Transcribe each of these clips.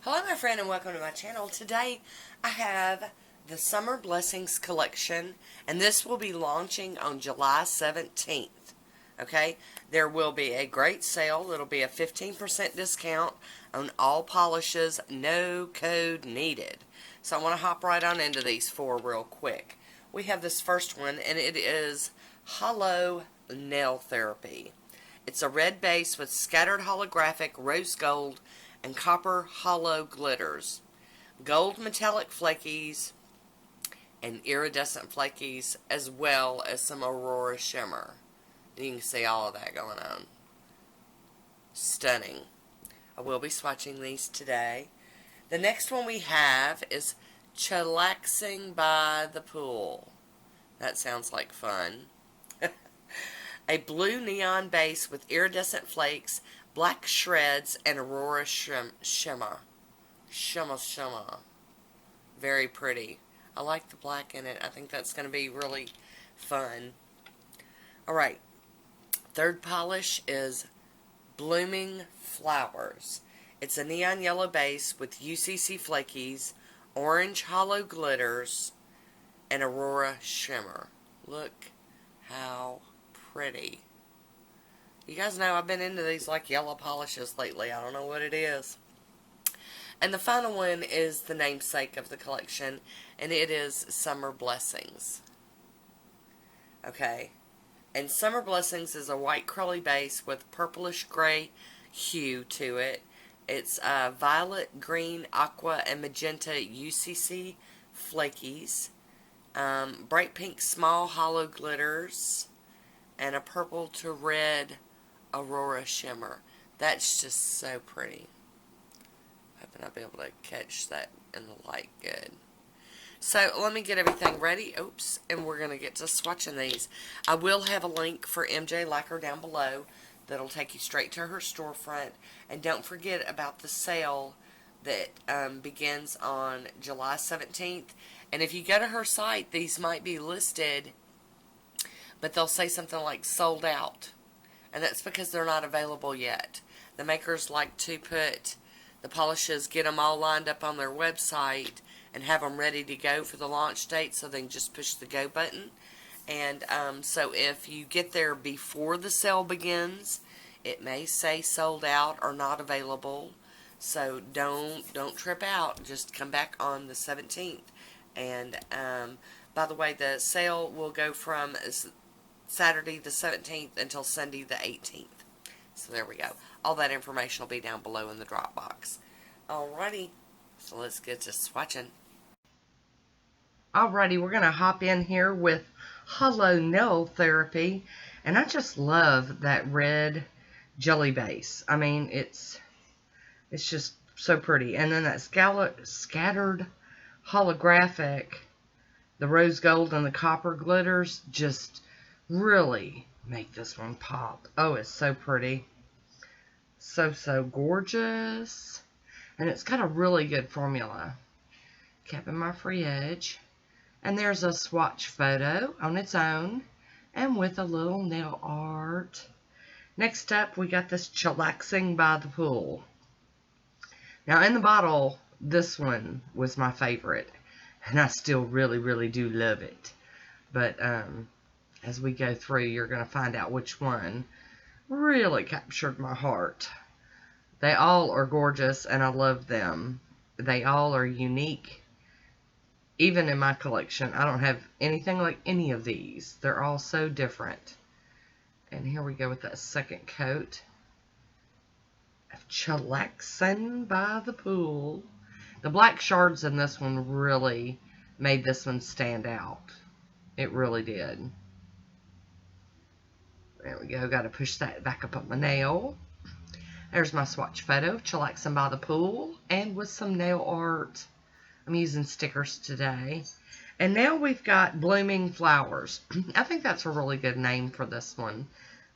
Hello my friend and welcome to my channel. Today I have the Summer Blessings collection and this will be launching on July 17th. Okay, there will be a great sale. It'll be a 15% discount on all polishes, no code needed. So I want to hop right on into these four real quick. We have this first one and it is Hollow Nail Therapy. It's a red base with scattered holographic rose gold and copper hollow glitters, gold metallic flakies, and iridescent flakies, as well as some aurora shimmer. You can see all of that going on. Stunning. I will be swatching these today. The next one we have is Chillaxing by the Pool. That sounds like fun. A blue neon base with iridescent flakes, black shreds, and aurora shimmer. Shimmer. Very pretty. I like the black in it. I think that's going to be really fun. Alright. Third polish is Blooming Flowers. It's a neon yellow base with UCC flakies, orange hollow glitters, and aurora shimmer. Look how pretty. You guys know I've been into these like yellow polishes lately. I don't know what it is. And the final one is the namesake of the collection, and it is Summer Blessings. Okay. And Summer Blessings is a white curly base with purplish gray hue to it. It's violet, green, aqua, and magenta UCC flakies. Bright pink small hollow glitters. And a purple to red aurora shimmer. That's just so pretty. Hoping I'll be able to catch that in the light good. So let me get everything ready. Oops. And we're going to get to swatching these. I will have a link for MJ Lacquer down below. That'll take you straight to her storefront. And don't forget about the sale that begins on July 17th. And if you go to her site, these might be listed, but they'll say something like sold out. And that's because they're not available yet. The makers like to put the polishes, get them all lined up on their website and have them ready to go for the launch date so they can just push the go button. And so if you get there before the sale begins, it may say sold out or not available. So don't trip out. Just come back on the 17th. And by the way, the sale will go from Saturday the 17th until Sunday the 18th. So there we go. All that information will be down below in the drop box. Alrighty, so let's get to swatching. Alrighty, we're going to hop in here with Hollow Nail Therapy. And I just love that red jelly base. I mean, it's just so pretty. And then that scattered holographic, the rose gold and the copper glitters just really make this one pop. Oh, it's so pretty. So gorgeous. And it's got a really good formula. Capping my free edge. And there's a swatch photo on its own. And with a little nail art. Next up, we got this Chillaxing by the Pool. Now, in the bottle, this one was my favorite. And I still really do love it. But, as we go through, you're going to find out which one really captured my heart. They all are gorgeous, and I love them. They all are unique. Even in my collection, I don't have anything like any of these. They're all so different. And here we go with that second coat of Chillaxing by the Pool. The black shards in this one really made this one stand out. It really did. There we go. Got to push that back up on my nail. There's my swatch photo of Chillaxing by the Pool. And with some nail art. I'm using stickers today. And now we've got Blooming Flowers. I think that's a really good name for this one.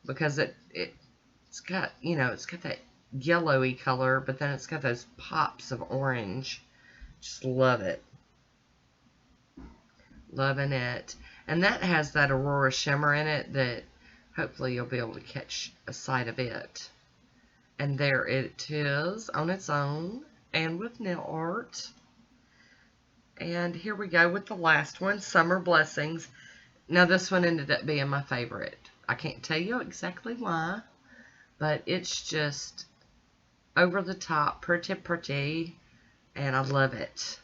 Because it's got, you know, it's got that yellowy color. But then it's got those pops of orange. Just love it. Loving it. And that has that aurora shimmer in it that hopefully you'll be able to catch a sight of it. And there it is on its own. and with nail art. And here we go with the last one, Summer Blessings. Now this one ended up being my favorite. I can't tell you exactly why, but it's just over the top, pretty, and I love it.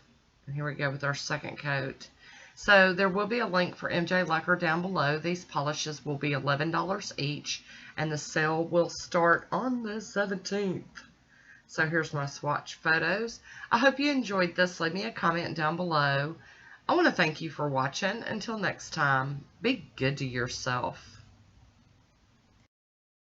And here we go with our second coat. So there will be a link for MJ Lacquer down below. These polishes will be $11 each, and the sale will start on the 17th. So here's my swatch photos. I hope you enjoyed this. Leave me a comment down below. I want to thank you for watching. Until next time, be good to yourself.